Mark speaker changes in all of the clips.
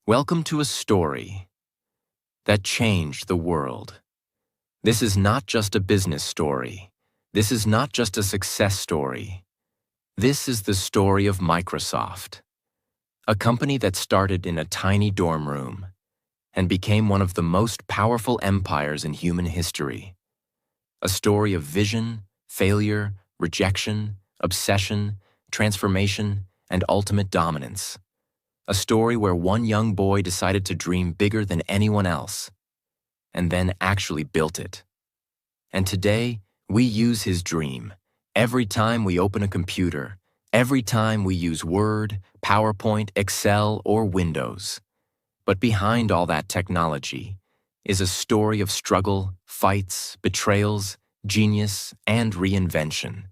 Speaker 1: Welcome to a story that changed the world. This is not just a business story. This is not just a success story. This is the story of Microsoft, a company that started in a tiny dorm room and became one of the most powerful empires in human history. A story of vision, failure, rejection, obsession, transformation, and ultimate dominance. A story where one young boy decided to dream bigger than anyone else, and then actually built it. And today, we use his dream every time we open a computer, every time we use Word, PowerPoint, Excel, or Windows. But behind all that technology is a story of struggle, fights, betrayals, genius, and reinvention.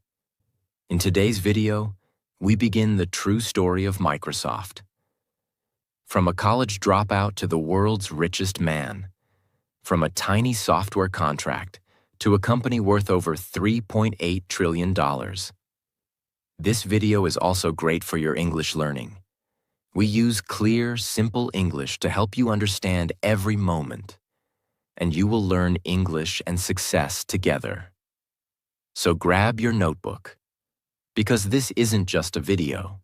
Speaker 1: In today's video, we begin the true story of Microsoft. From a college dropout to the world's richest man, from a tiny software contract to a company worth over $3.8 trillion. This video is also great for your English learning. We use clear, simple English to help you understand every moment, and you will learn English and success together. So grab your notebook, because this isn't just a video.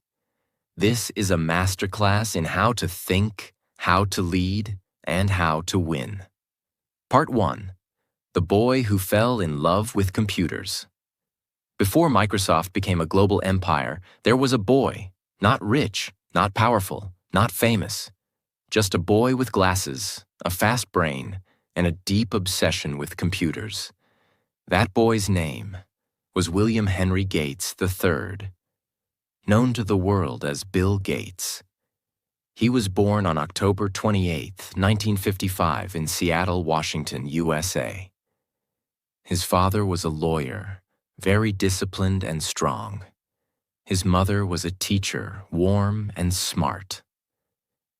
Speaker 1: This is a masterclass in how to think, how to lead, and how to win. Part 1. The boy who fell in love with computers. Before Microsoft became a global empire, there was a boy, not rich, not powerful, not famous, just a boy with glasses, a fast brain, and a deep obsession with computers. That boy's name was William Henry Gates III, known to the world as Bill Gates. He was born on October 28, 1955 in Seattle, Washington, USA. His father was a lawyer, very disciplined and strong. His mother was a teacher, warm and smart.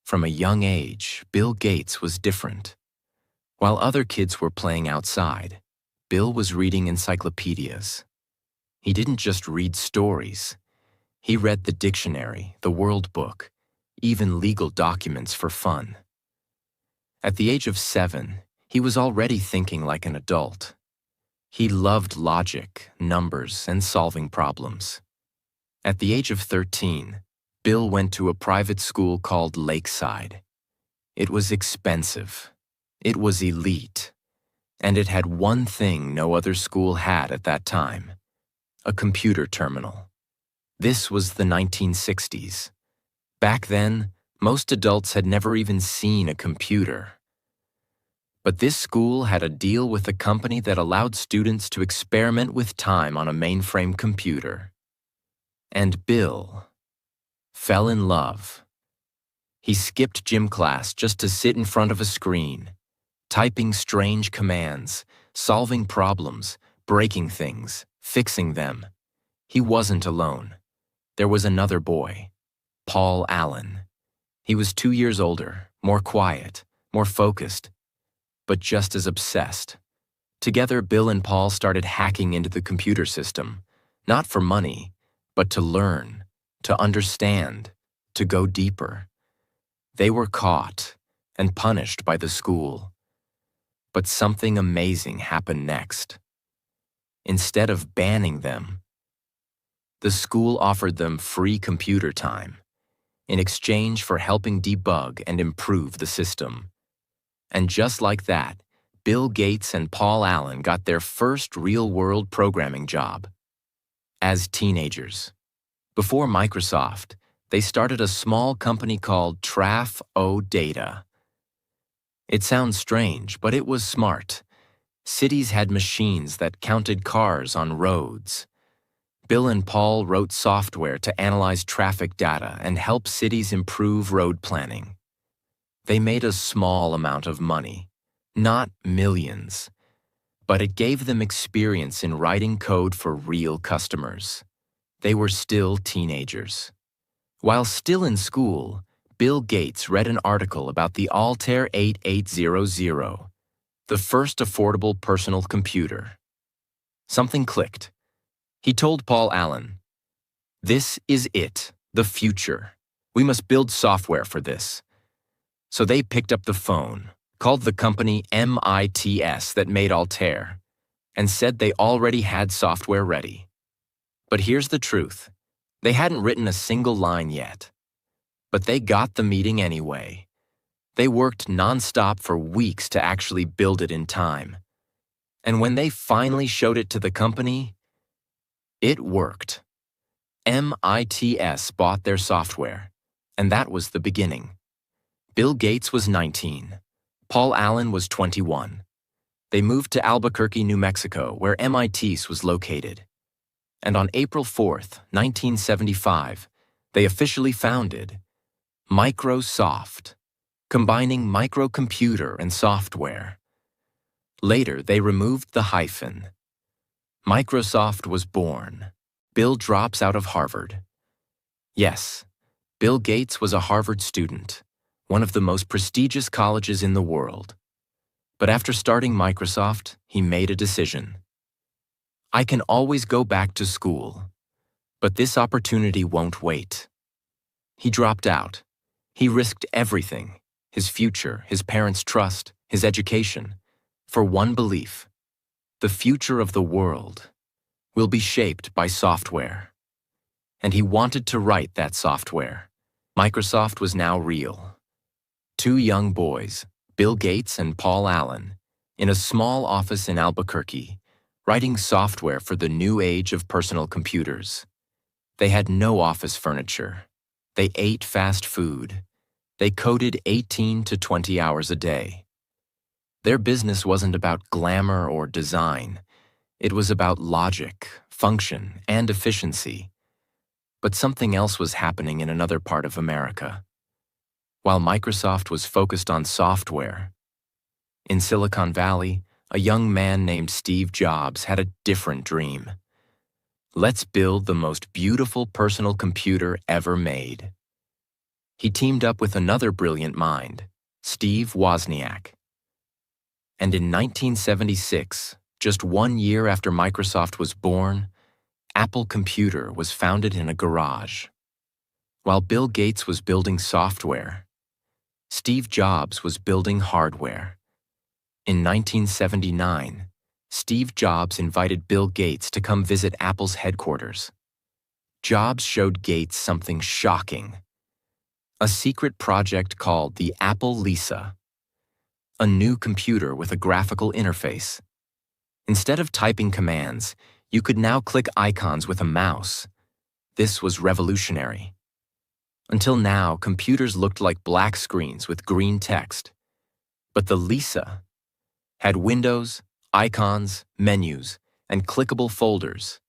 Speaker 1: From a young age, Bill Gates was different. While other kids were playing outside, Bill was reading encyclopedias. He didn't just read stories. He read the dictionary, the World Book, even legal documents for fun. At the age of 7, he was already thinking like an adult. He loved logic, numbers, and solving problems. At the age of 13, Bill went to a private school called Lakeside. It was expensive. It was elite. And it had one thing no other school had at that time: a computer terminal. This was the 1960s. Back then, most adults had never even seen a computer. But this school had a deal with a company that allowed students to experiment with time on a mainframe computer. And Bill fell in love. He skipped gym class just to sit in front of a screen, typing strange commands, solving problems, breaking things, fixing them. He wasn't alone. There was another boy, Paul Allen. He was 2 years older, more quiet, more focused, but just as obsessed. Together, Bill and Paul started hacking into the computer system, not for money, but to learn, to understand, to go deeper. They were caught and punished by the school. But something amazing happened next. Instead of banning them, the school offered them free computer time in exchange for helping debug and improve the system. And just like that, Bill Gates and Paul Allen got their first real-world programming job. As teenagers, before Microsoft, they started a small company called Traf-O-Data. It sounds strange, but it was smart. Cities had machines that counted cars on roads. Bill and Paul wrote software to analyze traffic data and help cities improve road planning. They made a small amount of money, not millions, but it gave them experience in writing code for real customers. They were still teenagers. While still in school, Bill Gates read an article about the Altair 8800, the first affordable personal computer. Something clicked. He told Paul Allen, "This is it, the future. We must build software for this." So they picked up the phone, called the company MITS that made Altair, and said they already had software ready. But here's the truth. They hadn't written a single line yet. But they got the meeting anyway. They worked nonstop for weeks to actually build it in time. And when they finally showed it to the company, it worked. MITS bought their software, and that was the beginning. Bill Gates was 19. Paul Allen was 21. They moved to Albuquerque, New Mexico, where MITS was located. And on April 4th, 1975, they officially founded Microsoft, combining microcomputer and software. Later, they removed the hyphen. Microsoft was born. Bill drops out of Harvard. Yes, Bill Gates was a Harvard student, one of the most prestigious colleges in the world. But after starting Microsoft, he made a decision. I can always go back to school, but this opportunity won't wait. He dropped out. He risked everything, his future, his parents' trust, his education, for one belief: the future of the world will be shaped by software. And he wanted to write that software. Microsoft was now real. Two young boys, Bill Gates and Paul Allen, in a small office in Albuquerque, writing software for the new age of personal computers. They had no office furniture. They ate fast food. They coded 18 to 20 hours a day. Their business wasn't about glamour or design. It was about logic, function, and efficiency. But something else was happening in another part of America. While Microsoft was focused on software, in Silicon Valley, a young man named Steve Jobs had a different dream. Let's build the most beautiful personal computer ever made. He teamed up with another brilliant mind, Steve Wozniak. And in 1976, just 1 year after Microsoft was born, Apple Computer was founded in a garage. While Bill Gates was building software, Steve Jobs was building hardware. In 1979, Steve Jobs invited Bill Gates to come visit Apple's headquarters. Jobs showed Gates something shocking: a secret project called the Apple Lisa, a new computer with a graphical interface. Instead of typing commands, you could now click icons with a mouse. This was revolutionary. Until now, computers looked like black screens with green text. But the Lisa had windows, icons, menus, and clickable folders.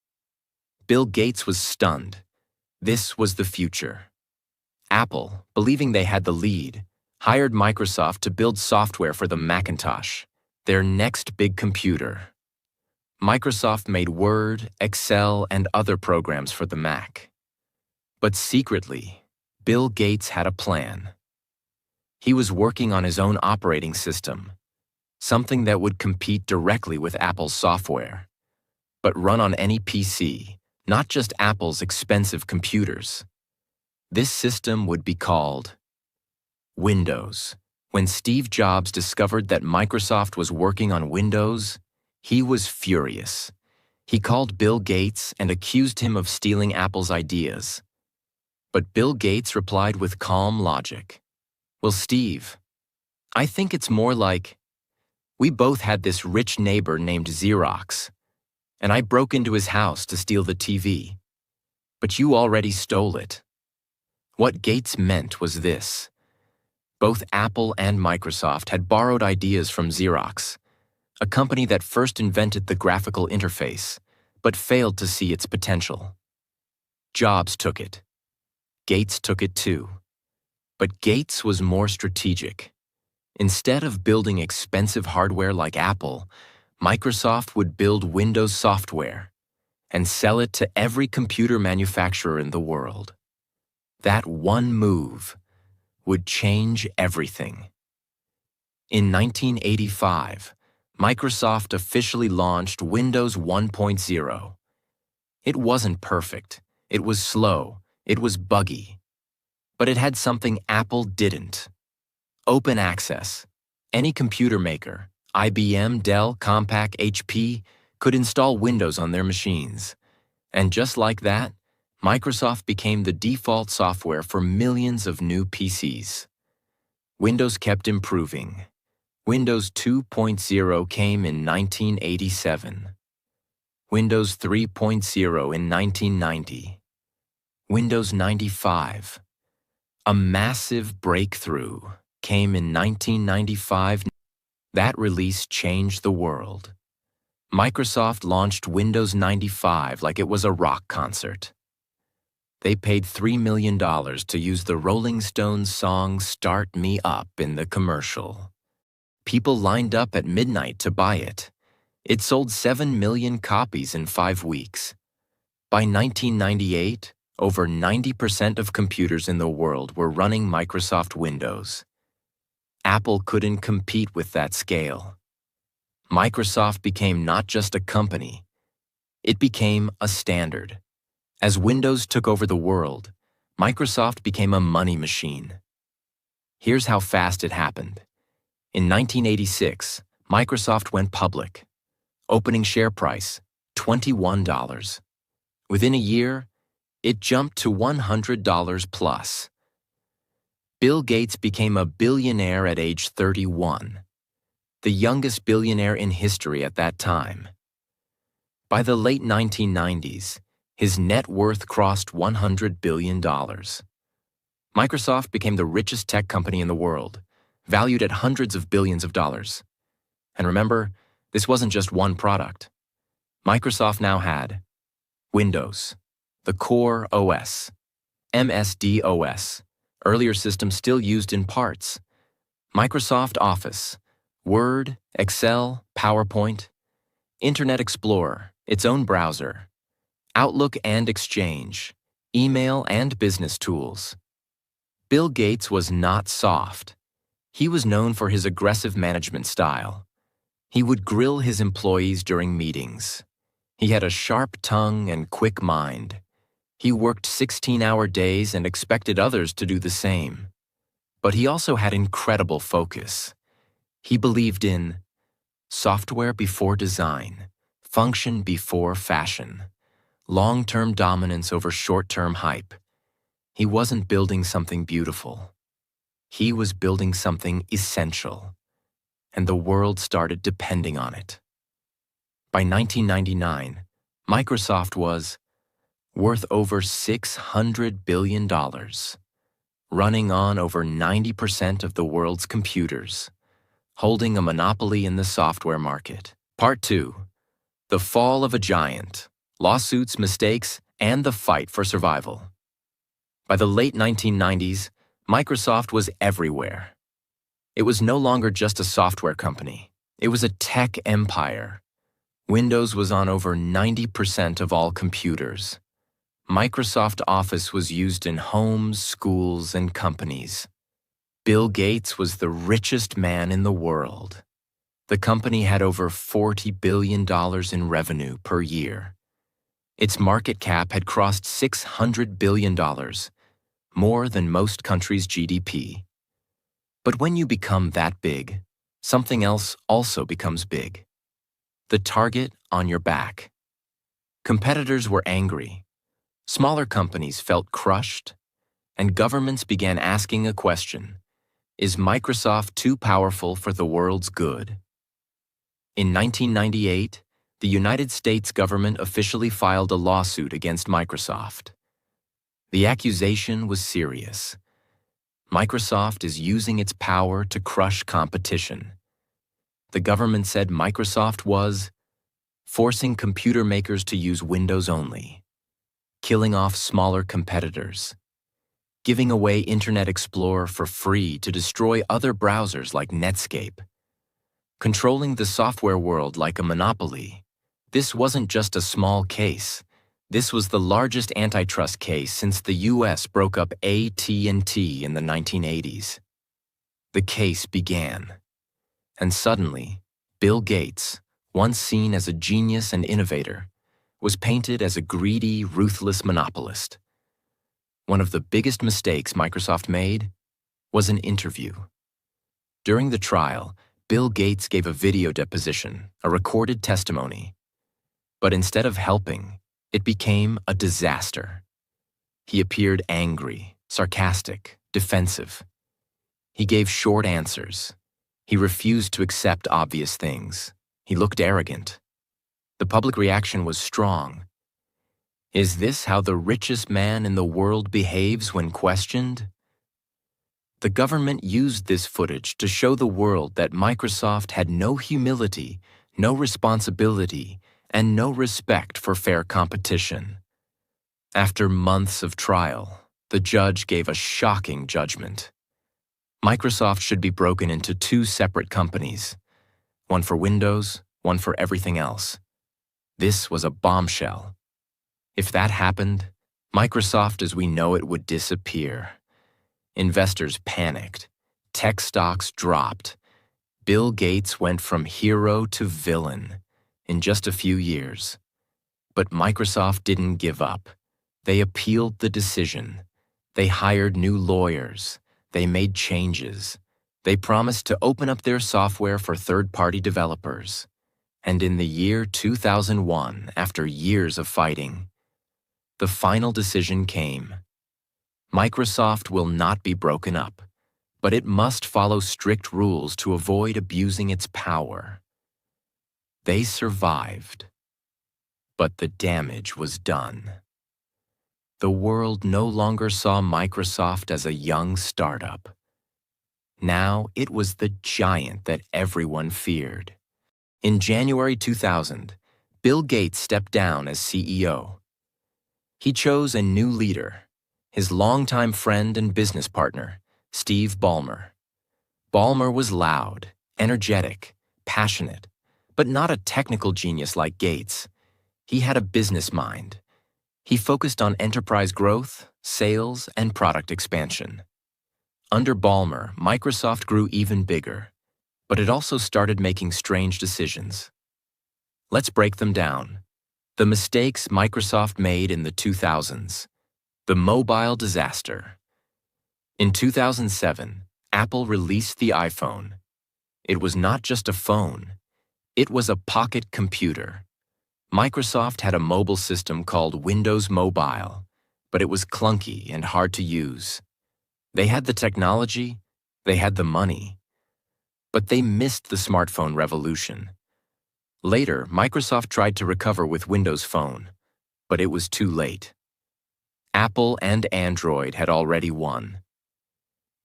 Speaker 1: Bill Gates was stunned. This was the future. Apple, believing they had the lead, hired Microsoft to build software for the Macintosh, their next big computer. Microsoft made Word, Excel, and other programs for the Mac. But secretly, Bill Gates had a plan. He was working on his own operating system, something that would compete directly with Apple's software, but run on any PC, not just Apple's expensive computers. This system would be called Windows. When Steve Jobs discovered that Microsoft was working on Windows, he was furious. He called Bill Gates and accused him of stealing Apple's ideas. But Bill Gates replied with calm logic. Well, Steve, I think it's more like, we both had this rich neighbor named Xerox, and I broke into his house to steal the TV. But you already stole it. What Gates meant was this: both Apple and Microsoft had borrowed ideas from Xerox, a company that first invented the graphical interface, but failed to see its potential. Jobs took it. Gates took it too. But Gates was more strategic. Instead of building expensive hardware like Apple, Microsoft would build Windows software and sell it to every computer manufacturer in the world. That one move would change everything. In 1985, Microsoft officially launched Windows 1.0. It wasn't perfect. It was slow. It was buggy. But it had something Apple didn't: Open access. Any computer maker, IBM, Dell, Compaq, HP, could install Windows on their machines. And just like that, Microsoft became the default software for millions of new PCs. Windows kept improving. Windows 2.0 came in 1987. Windows 3.0 in 1990. Windows 95. A massive breakthrough came in 1995. That release changed the world. Microsoft launched Windows 95 like it was a rock concert. They paid $3 million to use the Rolling Stones song "Start Me Up" in the commercial. People lined up at midnight to buy it. It sold 7 million copies in 5 weeks. By 1998, over 90% of computers in the world were running Microsoft Windows. Apple couldn't compete with that scale. Microsoft became not just a company, it became a standard. As Windows took over the world, Microsoft became a money machine. Here's how fast it happened. In 1986, Microsoft went public. Opening share price, $21. Within a year, it jumped to $100 plus. Bill Gates became a billionaire at age 31, the youngest billionaire in history at that time. By the late 1990s, his net worth crossed $100 billion. Microsoft became the richest tech company in the world, valued at hundreds of billions of dollars. And remember, this wasn't just one product. Microsoft now had Windows, the core OS, MS-DOS, earlier systems still used in parts, Microsoft Office, Word, Excel, PowerPoint, Internet Explorer, its own browser, Outlook and Exchange, email and business tools. Bill Gates was not soft. He was known for his aggressive management style. He would grill his employees during meetings. He had a sharp tongue and quick mind. He worked 16-hour days and expected others to do the same. But he also had incredible focus. He believed in software before design, function before fashion, long-term dominance over short-term hype. He wasn't building something beautiful. He was building something essential, and the world started depending on it. By 1999, Microsoft was worth over $600 billion, running on over 90% of the world's computers, holding a monopoly in the software market. Part 2. The Fall of a Giant, Lawsuits, Mistakes, and the Fight for Survival. By the late 1990s, Microsoft was everywhere. It was no longer just a software company. It was a tech empire. Windows was on over 90% of all computers. Microsoft Office was used in homes, schools, and companies. Bill Gates was the richest man in the world. The company had over $40 billion in revenue per year. Its market cap had crossed $600 billion, more than most countries' GDP. But when you become that big, something else also becomes big. The target on your back. Competitors were angry. Smaller companies felt crushed, and governments began asking a question: is Microsoft too powerful for the world's good? In 1998, the United States government officially filed a lawsuit against Microsoft. The accusation was serious. Microsoft is using its power to crush competition. The government said Microsoft was forcing computer makers to use Windows only, killing off smaller competitors, giving away Internet Explorer for free to destroy other browsers like Netscape, controlling the software world like a monopoly. This wasn't just a small case. This was the largest antitrust case since the U.S. broke up AT&T in the 1980s. The case began. And suddenly, Bill Gates, once seen as a genius and innovator, was painted as a greedy, ruthless monopolist. One of the biggest mistakes Microsoft made was an interview. During the trial, Bill Gates gave a video deposition, a recorded testimony. But instead of helping, it became a disaster. He appeared angry, sarcastic, defensive. He gave short answers. He refused to accept obvious things. He looked arrogant. The public reaction was strong. Is this how the richest man in the world behaves when questioned? The government used this footage to show the world that Microsoft had no humility, no responsibility, and no respect for fair competition. After months of trial, the judge gave a shocking judgment. Microsoft should be broken into two separate companies, one for Windows, one for everything else. This was a bombshell. If that happened, Microsoft as we know it would disappear. Investors panicked. Tech stocks dropped. Bill Gates went from hero to villain in just a few years. But Microsoft didn't give up. They appealed the decision. They hired new lawyers. They made changes. They promised to open up their software for third-party developers. And in the year 2001, after years of fighting, the final decision came. Microsoft will not be broken up, but it must follow strict rules to avoid abusing its power. They survived, but the damage was done. The world no longer saw Microsoft as a young startup. Now it was the giant that everyone feared. In January 2000, Bill Gates stepped down as CEO. He chose a new leader, his longtime friend and business partner, Steve Ballmer. Ballmer was loud, energetic, passionate, but not a technical genius like Gates. He had a business mind. He focused on enterprise growth, sales, and product expansion. Under Ballmer, Microsoft grew even bigger, but it also started making strange decisions. Let's break them down. The mistakes Microsoft made in the 2000s. The mobile disaster. In 2007, Apple released the iPhone. It was not just a phone. It was a pocket computer. Microsoft had a mobile system called Windows Mobile, but it was clunky and hard to use. They had the technology, they had the money, but they missed the smartphone revolution. Later, Microsoft tried to recover with Windows Phone, but it was too late. Apple and Android had already won.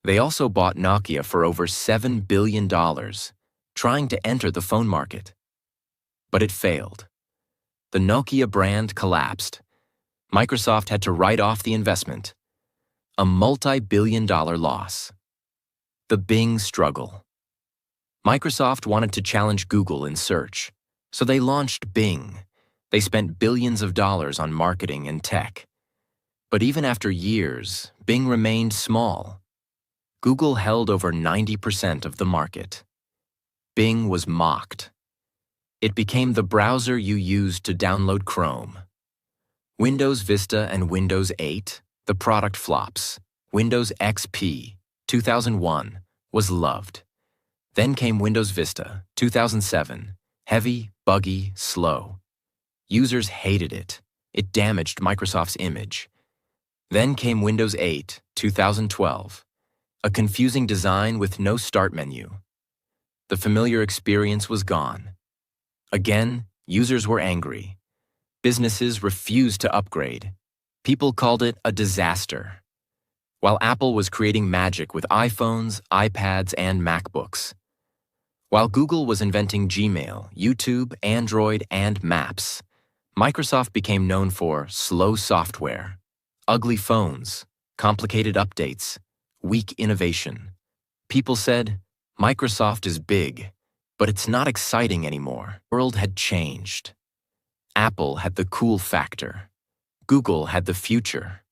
Speaker 1: They also bought Nokia for over $7 billion, trying to enter the phone market. But it failed. The Nokia brand collapsed. Microsoft had to write off the investment. A multi-billion-dollar loss. The Bing struggle. Microsoft wanted to challenge Google in search, so they launched Bing. They spent billions of dollars on marketing and tech. But even after years, Bing remained small. Google held over 90% of the market. Bing was mocked. It became the browser you used to download Chrome. Windows Vista and Windows 8, the product flops. Windows XP, 2001, was loved. Then came Windows Vista, 2007, heavy, buggy, slow. Users hated it. It damaged Microsoft's image. Then came Windows 8, 2012, a confusing design with no start menu. The familiar experience was gone. Again, users were angry. Businesses refused to upgrade. People called it a disaster. While Apple was creating magic with iPhones, iPads, and MacBooks. While Google was inventing Gmail, YouTube, Android, and Maps, Microsoft became known for slow software, ugly phones, complicated updates, weak innovation. People said, Microsoft is big, but it's not exciting anymore. The world had changed. Apple had the cool factor. Google had the future.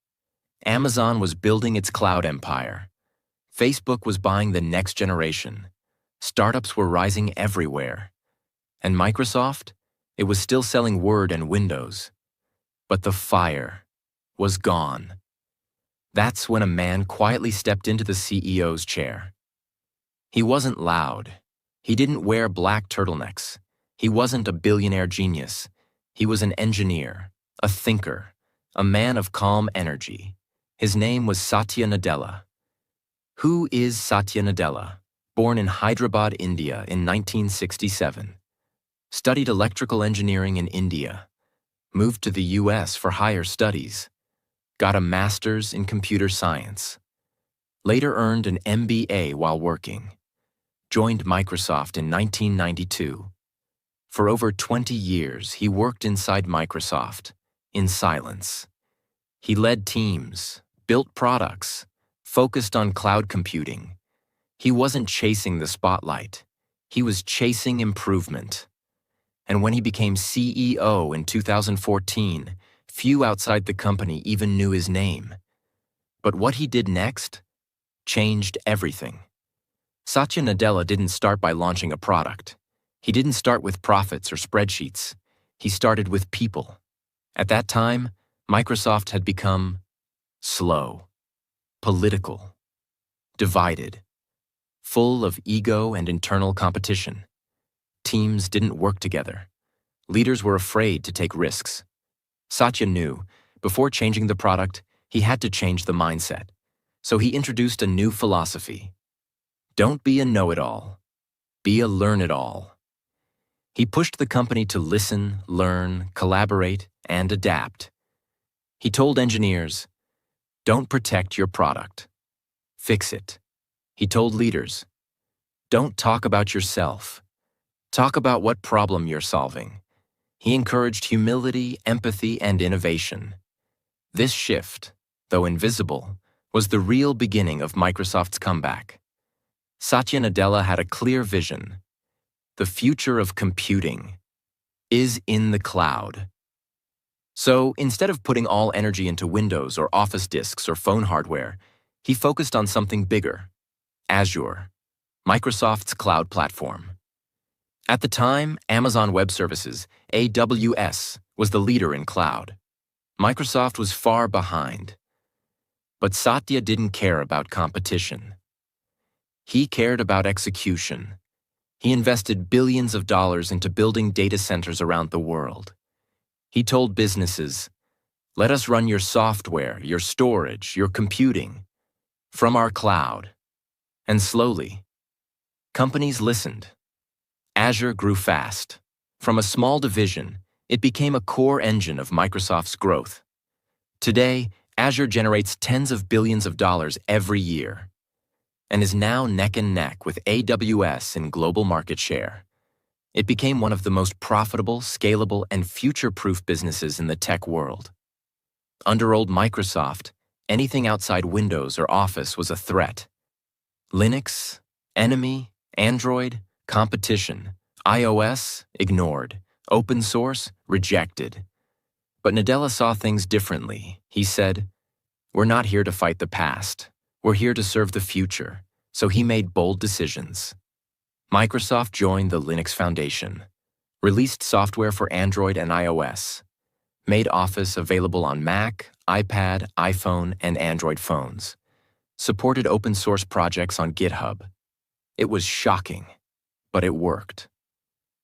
Speaker 1: Amazon was building its cloud empire. Facebook was buying the next generation. Startups were rising everywhere. And Microsoft? It was still selling Word and Windows. But the fire was gone. That's when a man quietly stepped into the CEO's chair. He wasn't loud. He didn't wear black turtlenecks. He wasn't a billionaire genius. He was an engineer, a thinker, a man of calm energy. His name was Satya Nadella. Who is Satya Nadella? Born in Hyderabad, India in 1967. Studied electrical engineering in India. Moved to the US for higher studies. Got a master's in computer science. Later earned an MBA while working. Joined Microsoft in 1992. For over 20 years, he worked inside Microsoft, in silence. He led teams, built products, focused on cloud computing. He wasn't chasing the spotlight. He was chasing improvement. And when he became CEO in 2014, few outside the company even knew his name. But what he did next changed everything. Satya Nadella didn't start by launching a product. He didn't start with profits or spreadsheets. He started with people. At that time, Microsoft had become slow, political, divided, full of ego and internal competition. Teams didn't work together. Leaders were afraid to take risks. Satya knew, before changing the product, he had to change the mindset. So he introduced a new philosophy. Don't be a know-it-all. Be a learn-it-all. He pushed the company to listen, learn, collaborate, and adapt. He told engineers, don't protect your product. Fix it. He told leaders, don't talk about yourself. Talk about what problem you're solving. He encouraged humility, empathy, and innovation. This shift, though invisible, was the real beginning of Microsoft's comeback. Satya Nadella had a clear vision. The future of computing is in the cloud. So instead of putting all energy into Windows or Office disks or phone hardware, he focused on something bigger: Azure, Microsoft's cloud platform. At the time, Amazon Web Services, AWS, was the leader in cloud. Microsoft was far behind. But Satya didn't care about competition. He cared about execution. He invested billions of dollars into building data centers around the world. He told businesses, let us run your software, your storage, your computing from our cloud. And slowly, companies listened. Azure grew fast. From a small division, it became a core engine of Microsoft's growth. Today, Azure generates tens of billions of dollars every year and is now neck and neck with AWS in global market share. It became one of the most profitable, scalable, and future-proof businesses in the tech world. Under old Microsoft, anything outside Windows or Office was a threat. Linux, enemy, Android, competition, iOS, ignored, open source, rejected. But Nadella saw things differently. He said, we're not here to fight the past. We're here to serve the future. So he made bold decisions. Microsoft joined the Linux Foundation, released software for Android and iOS, made Office available on Mac, iPad, iPhone, and Android phones, supported open source projects on GitHub. It was shocking, but it worked.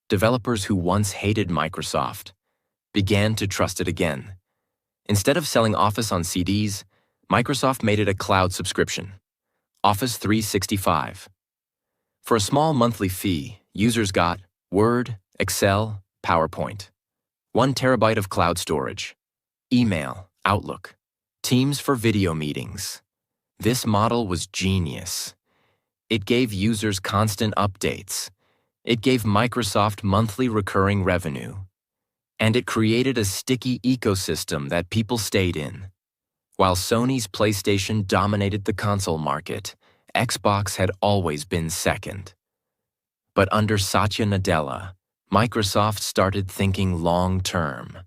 Speaker 1: Developers who once hated Microsoft began to trust it again. Instead of selling Office on CDs, Microsoft made it a cloud subscription, Office 365. For a small monthly fee, users got Word, Excel, PowerPoint, 1 terabyte of cloud storage, email, Outlook, Teams for video meetings. This model was genius. It gave users constant updates. It gave Microsoft monthly recurring revenue. And it created a sticky ecosystem that people stayed in. While Sony's PlayStation dominated the console market, Xbox had always been second. But under Satya Nadella, Microsoft started thinking long-term.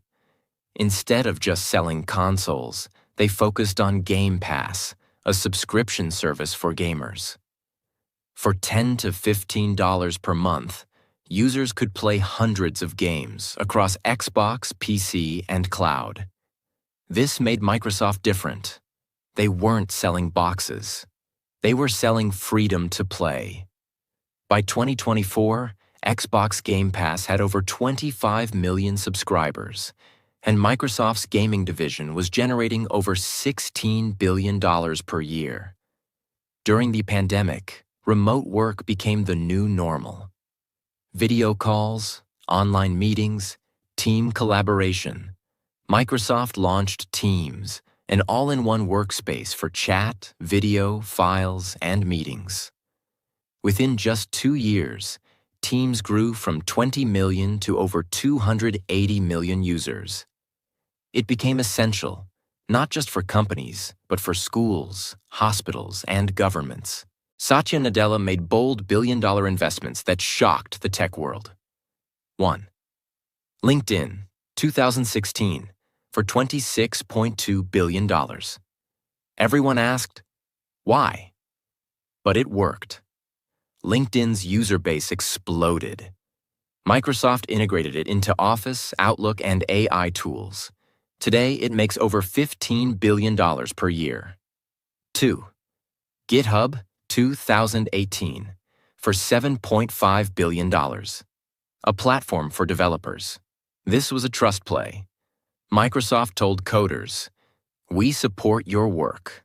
Speaker 1: Instead of just selling consoles, they focused on Game Pass, a subscription service for gamers. For $10 to $15 per month, users could play hundreds of games across Xbox, PC, and cloud. This made Microsoft different. They weren't selling boxes. They were selling freedom to play. By 2024, Xbox Game Pass had over 25 million subscribers, and Microsoft's gaming division was generating over $16 billion per year. During the pandemic, remote work became the new normal. Video calls, online meetings, team collaboration. Microsoft launched Teams, an all-in-one workspace for chat, video, files, and meetings. Within just 2 years, Teams grew from 20 million to over 280 million users. It became essential, not just for companies, but for schools, hospitals, and governments. Satya Nadella made bold billion-dollar investments that shocked the tech world. 1. LinkedIn, 2016, for $26.2 billion. Everyone asked, why? But it worked. LinkedIn's user base exploded. Microsoft integrated it into Office, Outlook, and AI tools. Today, it makes over $15 billion per year. 2. GitHub, 2018, for $7.5 billion. A platform for developers. This was a trust play. Microsoft told coders, "We support your work."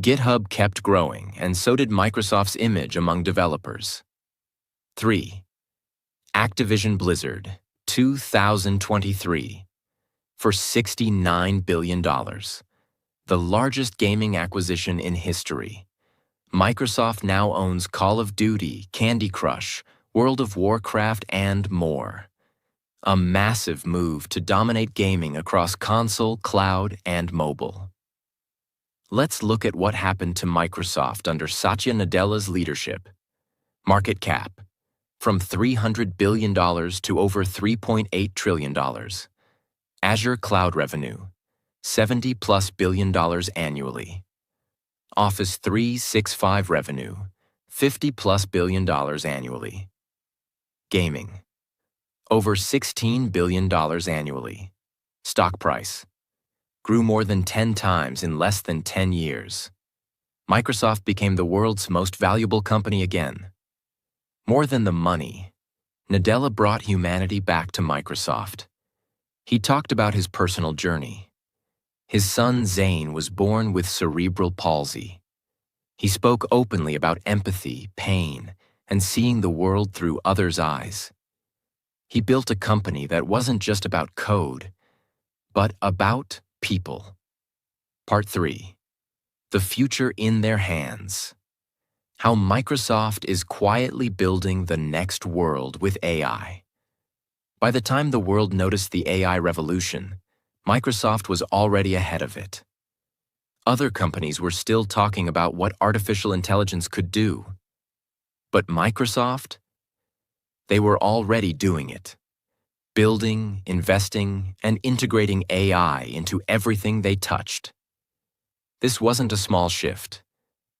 Speaker 1: GitHub kept growing, and so did Microsoft's image among developers. 3. Activision Blizzard, 2023, for $69 billion. The largest gaming acquisition in history. Microsoft now owns Call of Duty, Candy Crush, World of Warcraft, and more. A massive move to dominate gaming across console, cloud, and mobile. Let's look at what happened to Microsoft under Satya Nadella's leadership. Market cap, from $300 billion to over $3.8 trillion. Azure cloud revenue, $70+ billion annually. Office 365 revenue, $50+ billion annually. Gaming, over $16 billion annually. Stock price, grew more than 10 times in less than 10 years. Microsoft became the world's most valuable company again. More than the money, Nadella brought humanity back to Microsoft. He talked about his personal journey. His son Zane was born with cerebral palsy. He spoke openly about empathy, pain, and seeing the world through others' eyes. He built a company that wasn't just about code, but about people. Part 3. The future in their hands. How Microsoft is quietly building the next world with AI. By the time the world noticed the AI revolution, Microsoft was already ahead of it. Other companies were still talking about what artificial intelligence could do. But Microsoft? They were already doing it. Building, investing, and integrating AI into everything they touched. This wasn't a small shift.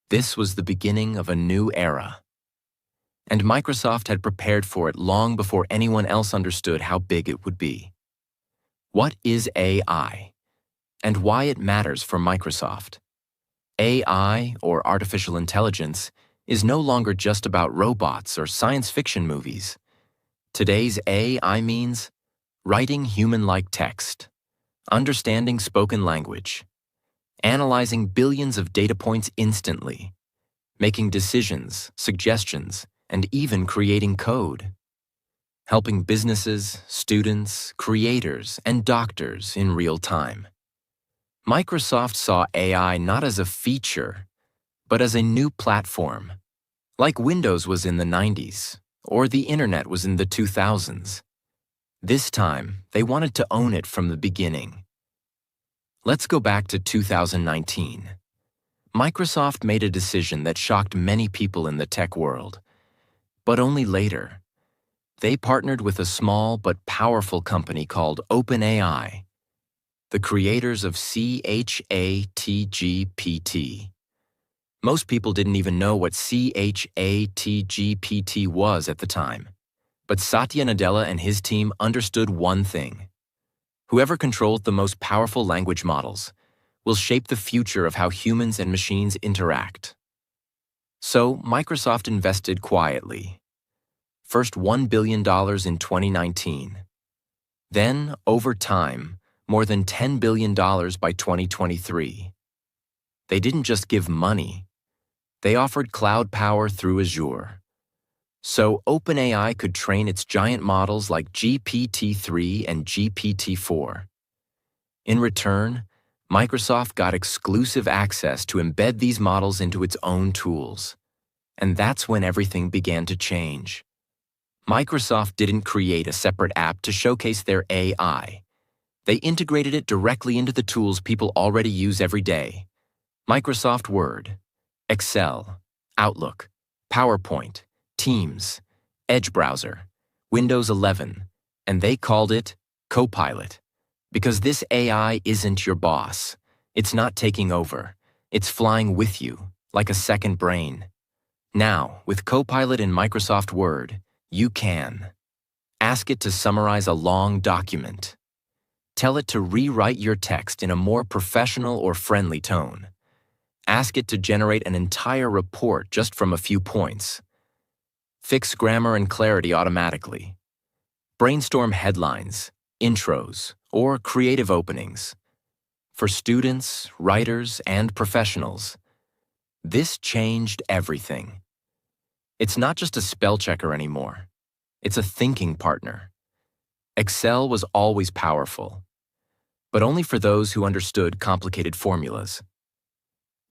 Speaker 1: This was the beginning of a new era. And Microsoft had prepared for it long before anyone else understood how big it would be. What is AI? And why it matters for Microsoft? AI, or artificial intelligence, is no longer just about robots or science fiction movies. Today's AI means writing human-like text, understanding spoken language, analyzing billions of data points instantly, making decisions, suggestions, and even creating code, helping businesses, students, creators, and doctors in real time. Microsoft saw AI not as a feature, but as a new platform, like Windows was in the 90s, or the Internet was in the 2000s. This time, they wanted to own it from the beginning. Let's go back to 2019. Microsoft made a decision that shocked many people in the tech world, but only later. They partnered with a small but powerful company called OpenAI, the creators of ChatGPT. Most people didn't even know what ChatGPT was at the time. But Satya Nadella and his team understood one thing. Whoever controls the most powerful language models will shape the future of how humans and machines interact. So Microsoft invested quietly. First $1 billion in 2019. Then, over time, more than $10 billion by 2023. They didn't just give money. They offered cloud power through Azure. So OpenAI could train its giant models like GPT-3 and GPT-4. In return, Microsoft got exclusive access to embed these models into its own tools. And that's when everything began to change. Microsoft didn't create a separate app to showcase their AI. They integrated it directly into the tools people already use every day. Microsoft Word, Excel, Outlook, PowerPoint, Teams, Edge browser, Windows 11, and they called it Copilot. Because this AI isn't your boss. It's not taking over. It's flying with you, like a second brain. Now, with Copilot in Microsoft Word, you can ask it to summarize a long document. Tell it to rewrite your text in a more professional or friendly tone. Ask it to generate an entire report just from a few points. Fix grammar and clarity automatically. Brainstorm headlines, intros, or creative openings. For students, writers, and professionals, this changed everything. It's not just a spell checker anymore. It's a thinking partner. Excel was always powerful, but only for those who understood complicated formulas.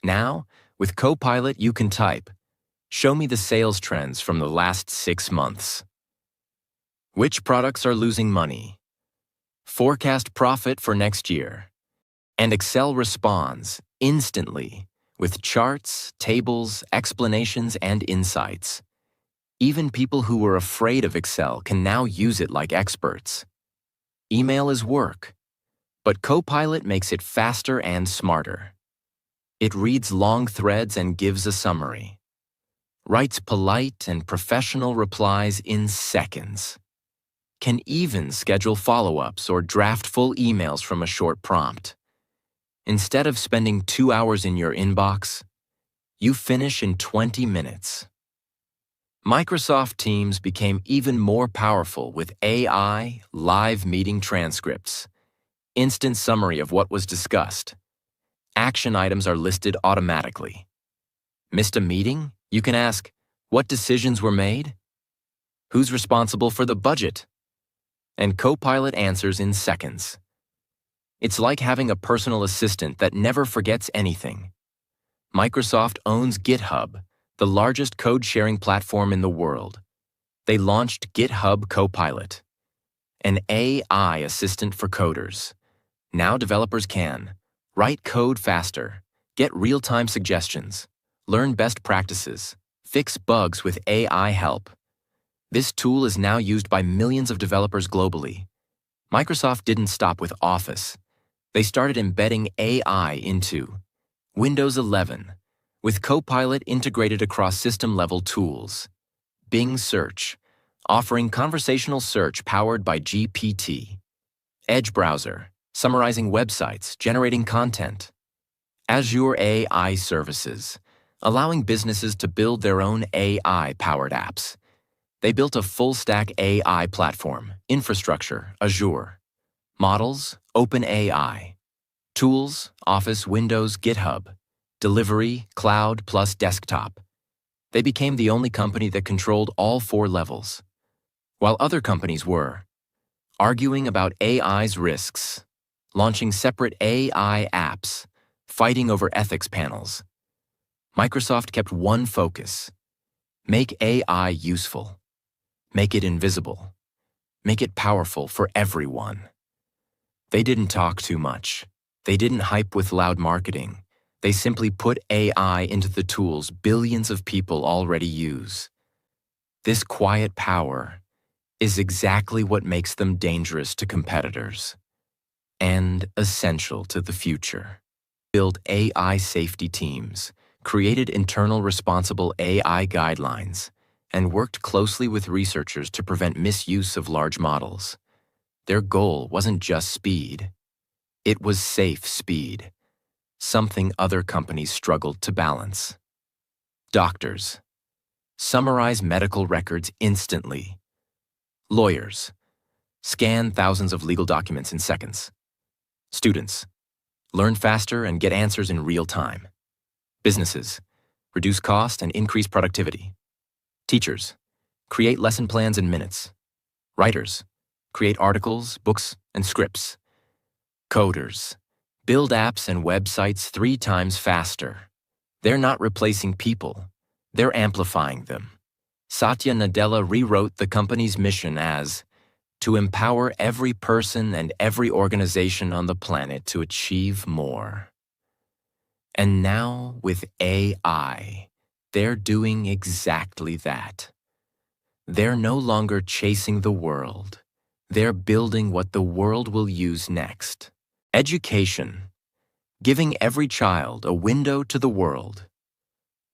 Speaker 1: Now, with Copilot, you can type, "Show me the sales trends from the last 6 months. Which products are losing money? Forecast profit for next year." And Excel responds instantly with charts, tables, explanations, and insights. Even people who were afraid of Excel can now use it like experts. Email is work, but Copilot makes it faster and smarter. It reads long threads and gives a summary. Writes polite and professional replies in seconds. Can even schedule follow-ups or draft full emails from a short prompt. Instead of spending 2 hours in your inbox, you finish in 20 minutes. Microsoft Teams became even more powerful with AI, live meeting transcripts, instant summary of what was discussed. Action items are listed automatically. Missed a meeting? You can ask, what decisions were made? Who's responsible for the budget? And Copilot answers in seconds. It's like having a personal assistant that never forgets anything. Microsoft owns GitHub, the largest code-sharing platform in the world. They launched GitHub Copilot, an AI assistant for coders. Now developers can write code faster, get real-time suggestions, learn best practices, fix bugs with AI help. This tool is now used by millions of developers globally. Microsoft didn't stop with Office. They started embedding AI into Windows 11, with Copilot integrated across system-level tools. Bing Search, offering conversational search powered by GPT. Edge browser, summarizing websites, generating content. Azure AI services, allowing businesses to build their own AI-powered apps. They built a full-stack AI platform, infrastructure, Azure. Models, OpenAI. Tools, Office, Windows, GitHub. Delivery, cloud plus desktop. They became the only company that controlled all 4 levels. While other companies were arguing about AI's risks, launching separate AI apps, fighting over ethics panels, Microsoft kept one focus: make AI useful, make it invisible, make it powerful for everyone. They didn't talk too much. They didn't hype with loud marketing. They simply put AI into the tools billions of people already use. This quiet power is exactly what makes them dangerous to competitors and essential to the future. Build AI safety teams, created internal responsible AI guidelines, and worked closely with researchers to prevent misuse of large models. Their goal wasn't just speed. It was safe speed, something other companies struggled to balance. Doctors. Summarize medical records instantly. Lawyers. Scan thousands of legal documents in seconds. Students. Learn faster and get answers in real time. Businesses. Reduce cost and increase productivity. Teachers. Create lesson plans in minutes. Writers. Create articles, books, and scripts. Coders. Build apps and websites 3 times faster. They're not replacing people. They're amplifying them. Satya Nadella rewrote the company's mission as to empower every person and every organization on the planet to achieve more. And now, with AI, they're doing exactly that. They're no longer chasing the world. They're building what the world will use next. Education. Giving every child a window to the world.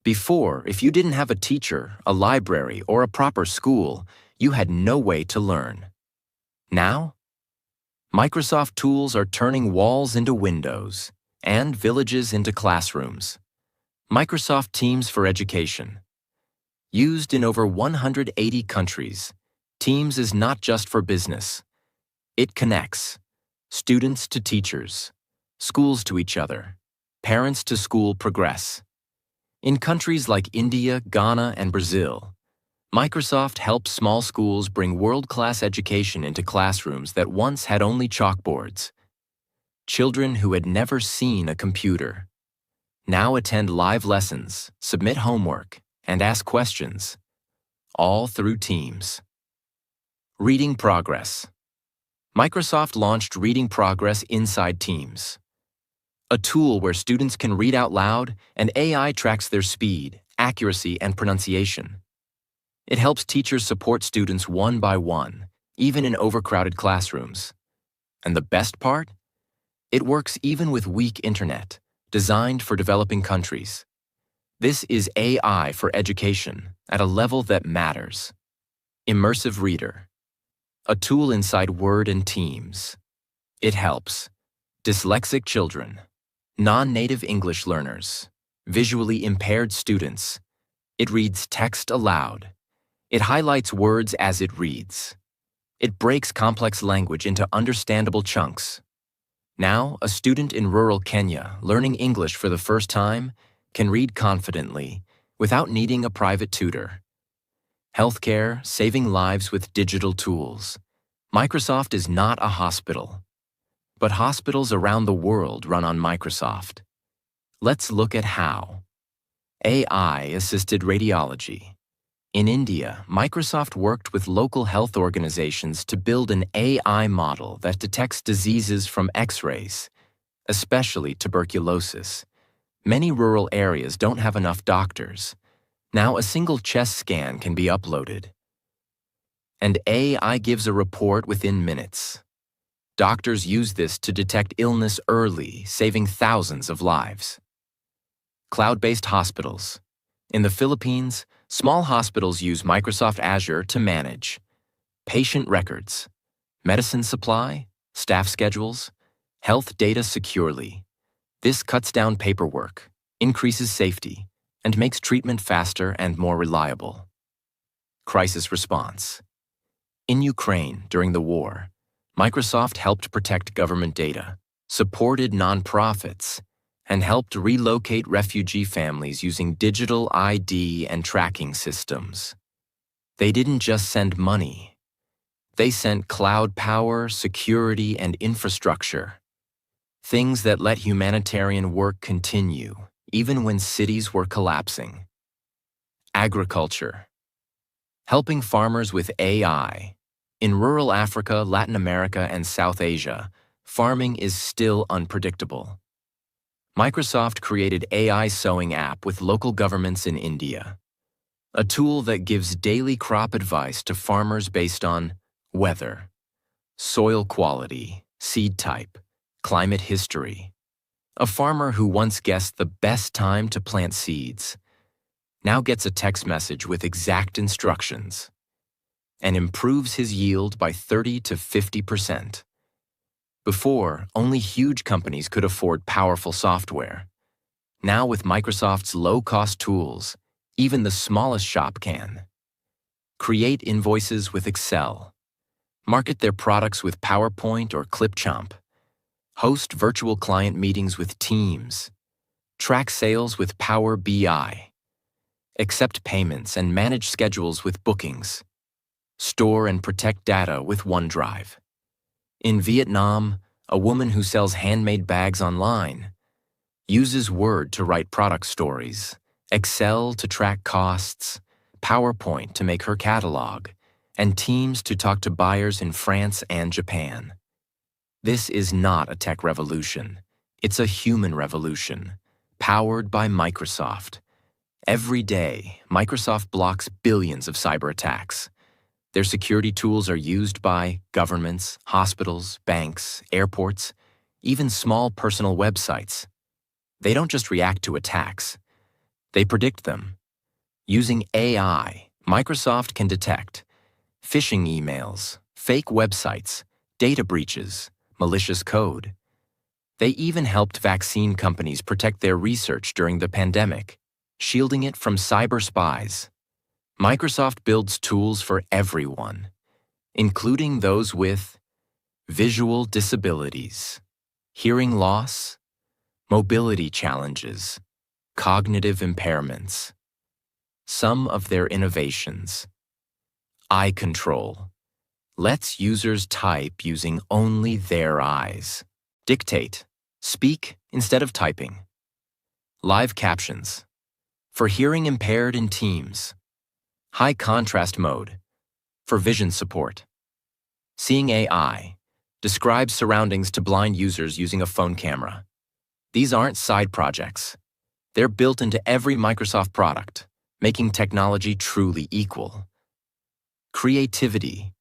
Speaker 1: Before, if you didn't have a teacher, a library, or a proper school, you had no way to learn. Now, Microsoft tools are turning walls into windows and villages into classrooms. Microsoft Teams for Education. Used in over 180 countries, Teams is not just for business. It connects students to teachers, schools to each other, parents to school progress. In countries like India, Ghana, and Brazil, Microsoft helps small schools bring world-class education into classrooms that once had only chalkboards. Children who had never seen a computer now attend live lessons, submit homework, and ask questions, all through Teams. Reading Progress. Microsoft launched Reading Progress inside Teams, a tool where students can read out loud and AI tracks their speed, accuracy, and pronunciation. It helps teachers support students one by one, even in overcrowded classrooms. And the best part? It works even with weak internet, designed for developing countries. This is AI for education at a level that matters. Immersive Reader. A tool inside Word and Teams. It helps dyslexic children, non-native English learners, visually impaired students. It reads text aloud. It highlights words as it reads. It breaks complex language into understandable chunks. Now, a student in rural Kenya learning English for the first time can read confidently without needing a private tutor. Healthcare, saving lives with digital tools. Microsoft is not a hospital, but hospitals around the world run on Microsoft. Let's look at how. AI-assisted radiology. In India, Microsoft worked with local health organizations to build an AI model that detects diseases from X-rays, especially tuberculosis. Many rural areas don't have enough doctors. Now a single chest scan can be uploaded. And AI gives a report within minutes. Doctors use this to detect illness early, saving thousands of lives. Cloud-based hospitals. In the Philippines, small hospitals use Microsoft Azure to manage patient records, medicine supply, staff schedules, health data securely. This cuts down paperwork, increases safety, and makes treatment faster and more reliable. Crisis response. In Ukraine during the war, Microsoft helped protect government data, supported nonprofits, and helped relocate refugee families using digital ID and tracking systems. They didn't just send money. They sent cloud power, security, and infrastructure. Things that let humanitarian work continue, even when cities were collapsing. Agriculture. Helping farmers with AI. In rural Africa, Latin America, and South Asia, farming is still unpredictable. Microsoft created AI sowing app with local governments in India, a tool that gives daily crop advice to farmers based on weather, soil quality, seed type, climate history. A farmer who once guessed the best time to plant seeds now gets a text message with exact instructions and improves his yield by 30 to 50%. Before, only huge companies could afford powerful software. Now with Microsoft's low-cost tools, Even the smallest shop can. Create invoices with Excel. Market their products with PowerPoint or Clipchamp. Host virtual client meetings with Teams. Track sales with Power BI. Accept payments and manage schedules with Bookings. Store and protect data with OneDrive. In Vietnam, a woman who sells handmade bags online uses Word to write product stories, Excel to track costs, PowerPoint to make her catalog, and Teams to talk to buyers in France and Japan. This is not a tech revolution. It's a human revolution, powered by Microsoft. Every day, Microsoft blocks billions of cyber attacks. Their security tools are used by governments, hospitals, banks, airports, even small personal websites. They don't just react to attacks. They predict them. Using AI, Microsoft can detect phishing emails, fake websites, data breaches, malicious code. They even helped vaccine companies protect their research during the pandemic, shielding it from cyber spies. Microsoft builds tools for everyone, including those with visual disabilities, hearing loss, mobility challenges, cognitive impairments. Some of their innovations: eye control lets users type using only their eyes. Dictate, speak instead of typing. Live captions for hearing impaired in Teams. High contrast mode for vision support. Seeing AI describes surroundings to blind users using a phone camera. These aren't side projects. They're built into every Microsoft product, making technology truly equal. Creativity,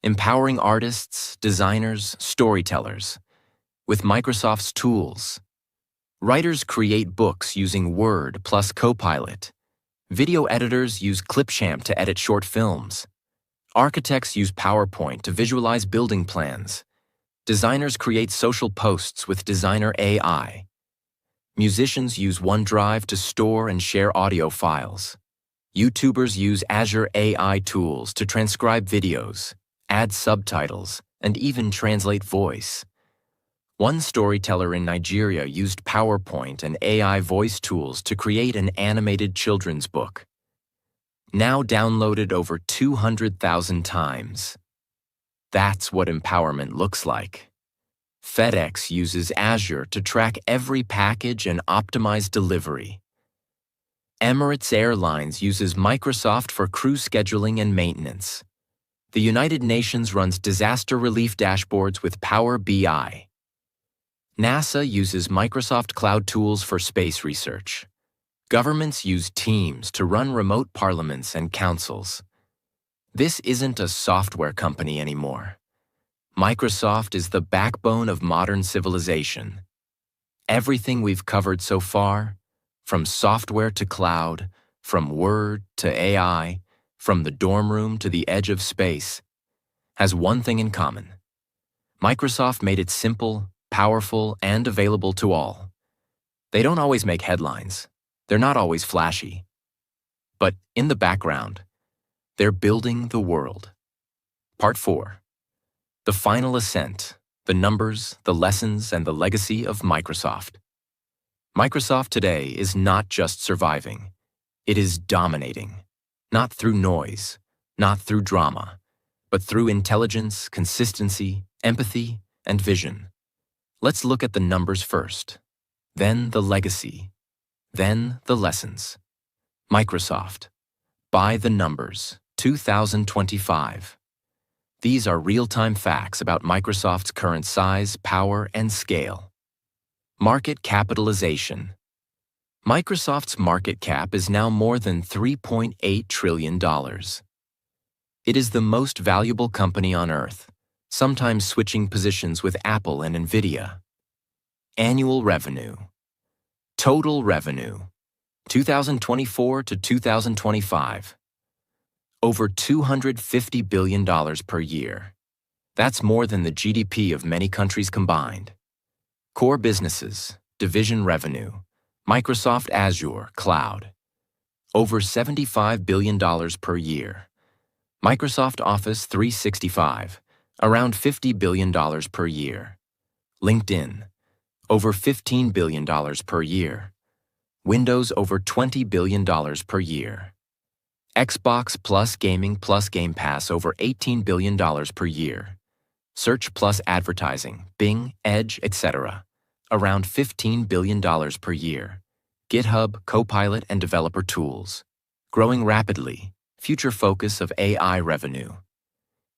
Speaker 1: empowering artists, designers, storytellers with Microsoft's tools. Writers create books using Word plus Copilot. Video editors use Clipchamp to edit short films. Architects use PowerPoint to visualize building plans. Designers create social posts with Designer AI. Musicians use OneDrive to store and share audio files. YouTubers use Azure AI tools to transcribe videos, add subtitles, and even translate voice. One storyteller in Nigeria used PowerPoint and AI voice tools to create an animated children's book, now downloaded over 200,000 times. That's what empowerment looks like. FedEx uses Azure to track every package and optimize delivery. Emirates Airlines uses Microsoft for crew scheduling and maintenance. The United Nations runs disaster relief dashboards with Power BI. NASA uses Microsoft Cloud tools for space research. Governments use Teams to run remote parliaments and councils. This isn't a software company anymore. Microsoft is the backbone of modern civilization. Everything we've covered so far, from software to cloud, from Word to AI, from the dorm room to the edge of space, has one thing in common. Microsoft made it simple, powerful, and available to all. They don't always make headlines. They're not always flashy. But in the background, they're building the world. Part 4. The Final Ascent, the Numbers, the Lessons, and the Legacy of Microsoft. Microsoft today is not just surviving. It is dominating. Not through noise, not through drama, but through intelligence, consistency, empathy, and vision. Let's look at the numbers first, then the legacy, then the lessons. Microsoft, by the numbers, 2025. These are real-time facts about Microsoft's current size, power, and scale. Market capitalization. Microsoft's market cap is now more than $3.8 trillion. It is the most valuable company on Earth, sometimes switching positions with Apple and NVIDIA. Annual revenue. Total revenue, 2024 to 2025. Over $250 billion per year. That's more than the GDP of many countries combined. Core businesses, division revenue, Microsoft Azure Cloud. over $75 billion per year. Microsoft Office 365, around $50 billion per year. LinkedIn, over $15 billion per year. Windows, over $20 billion per year. Xbox plus Gaming plus Game Pass, over $18 billion per year. Search plus advertising, Bing, Edge, etc., around $15 billion per year. GitHub, Copilot, and developer tools. Growing rapidly, future focus of AI revenue.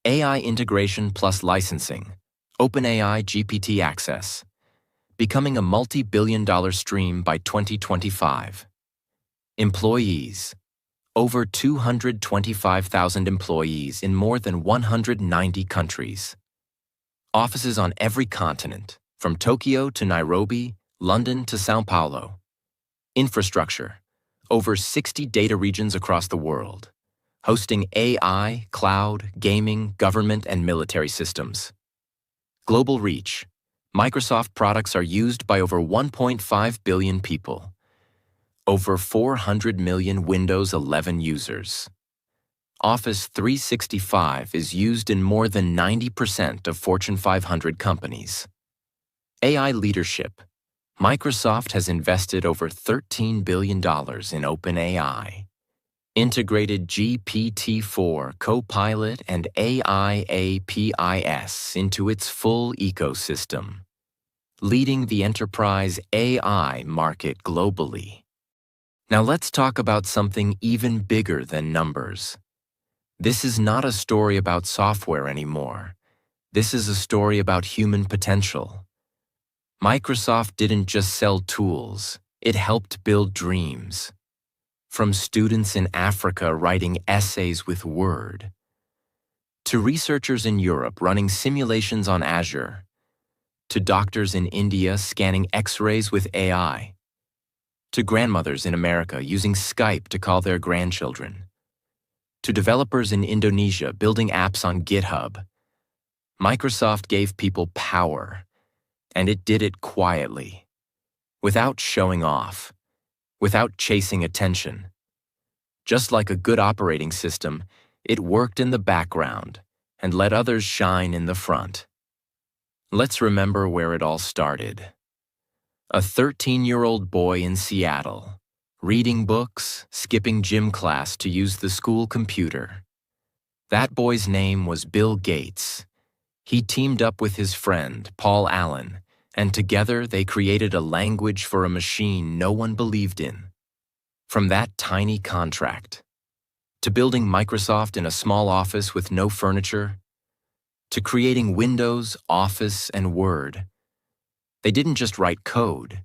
Speaker 1: AI integration plus licensing, OpenAI GPT access. Becoming a multi-billion-dollar stream by 2025. Employees. Over 225,000 employees in more than 190 countries. Offices on every continent, from Tokyo to Nairobi, London to São Paulo. Infrastructure. Over 60 data regions across the world, hosting AI, cloud, gaming, government, and military systems. Global reach. Microsoft products are used by over 1.5 billion people. Over 400 million Windows 11 users. Office 365 is used in more than 90% of Fortune 500 companies. AI leadership. Microsoft has invested over $13 billion in OpenAI. Integrated GPT-4, Copilot, and AI APIs into its full ecosystem, leading the enterprise AI market globally. Now let's talk about something even bigger than numbers. This is not a story about software anymore. This is a story about human potential. Microsoft didn't just sell tools, it helped build dreams. From students in Africa writing essays with Word, to researchers in Europe running simulations on Azure, to doctors in India scanning X-rays with AI, to grandmothers in America using Skype to call their grandchildren, to developers in Indonesia building apps on GitHub. Microsoft gave people power, and it did it quietly, without showing off, without chasing attention. Just like a good operating system, it worked in the background and let others shine in the front. Let's remember where it all started. A 13-year-old boy in Seattle, reading books, skipping gym class to use the school computer. That boy's name was Bill Gates. He teamed up with his friend, Paul Allen, and together they created a language for a machine no one believed in. From that tiny contract, to building Microsoft in a small office with no furniture, to creating Windows, Office, and Word, they didn't just write code.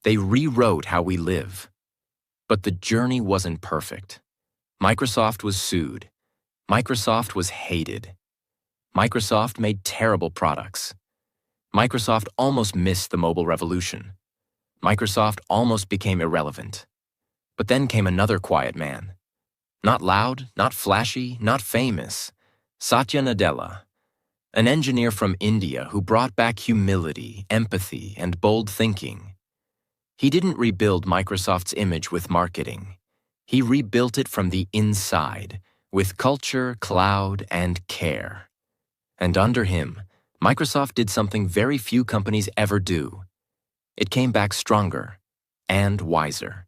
Speaker 1: They rewrote how we live. But the journey wasn't perfect. Microsoft was sued. Microsoft was hated. Microsoft made terrible products. Microsoft almost missed the mobile revolution. Microsoft almost became irrelevant. But then came another quiet man. Not loud, not flashy, not famous. Satya Nadella, an engineer from India who brought back humility, empathy, and bold thinking. He didn't rebuild Microsoft's image with marketing. He rebuilt it from the inside, with culture, cloud, and care. And under him, Microsoft did something very few companies ever do. It came back stronger and wiser.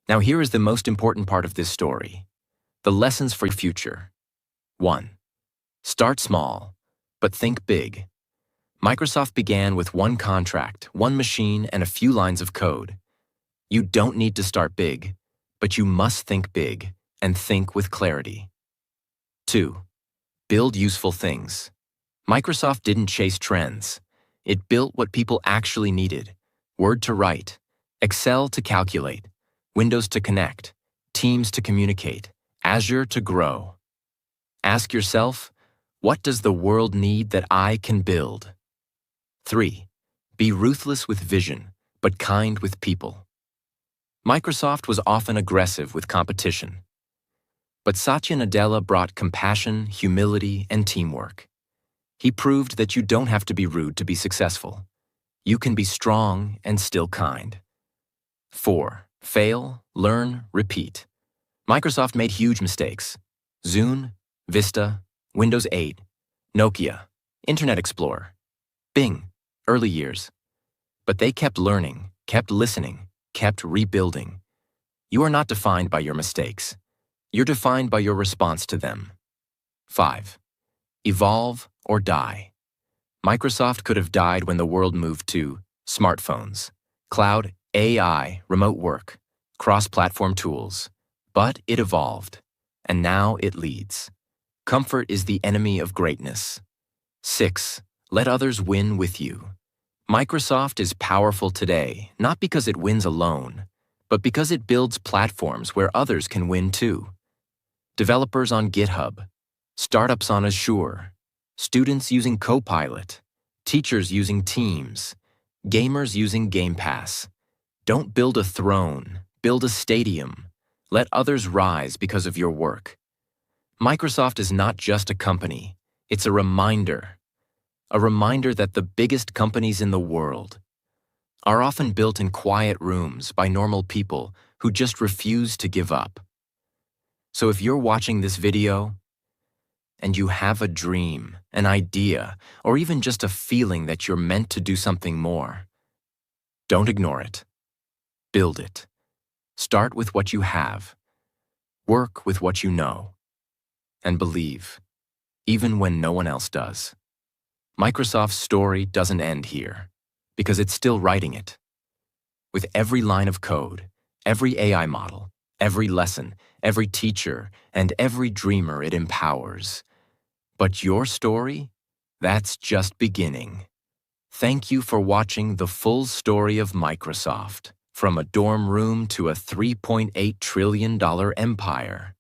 Speaker 1: Now here is the most important part of this story. The lessons for your future. 1. Start small, but think big. Microsoft began with one contract, one machine, and a few lines of code. You don't need to start big, but you must think big and think with clarity. 2. Build useful things. Microsoft didn't chase trends. It built what people actually needed. Word to write, Excel to calculate, Windows to connect, Teams to communicate, Azure to grow. Ask yourself, what does the world need that I can build? 3. Be ruthless with vision, but kind with people. Microsoft was often aggressive with competition. But Satya Nadella brought compassion, humility, and teamwork. He proved that you don't have to be rude to be successful. You can be strong and still kind. 4. Fail, learn, repeat. Microsoft made huge mistakes. Zune, Vista, Windows 8, Nokia, Internet Explorer, Bing, early years. But they kept learning, kept listening, kept rebuilding. You are not defined by your mistakes. You're defined by your response to them. 5. Evolve or die. Microsoft could have died when the world moved to smartphones, cloud, AI, remote work, cross-platform tools. But it evolved, and now it leads. Comfort is the enemy of greatness. 6. Let others win with you. Microsoft is powerful today, not because it wins alone, but because it builds platforms where others can win too. Developers on GitHub, startups on Azure, students using Copilot, teachers using Teams, gamers using Game Pass. Don't build a throne, build a stadium. Let others rise because of your work. Microsoft is not just a company, it's a reminder that the biggest companies in the world are often built in quiet rooms by normal people who just refuse to give up. So if you're watching this video and you have a dream, an idea, or even just a feeling that you're meant to do something more, don't ignore it. Build it. Start with what you have. Work with what you know. And believe, even when no one else does. Microsoft's story doesn't end here, because it's still writing it. With every line of code, every AI model, every lesson, every teacher, and every dreamer it empowers. But your story? That's just beginning. Thank you for watching the full story of Microsoft, from a dorm room to a $3.8 trillion empire.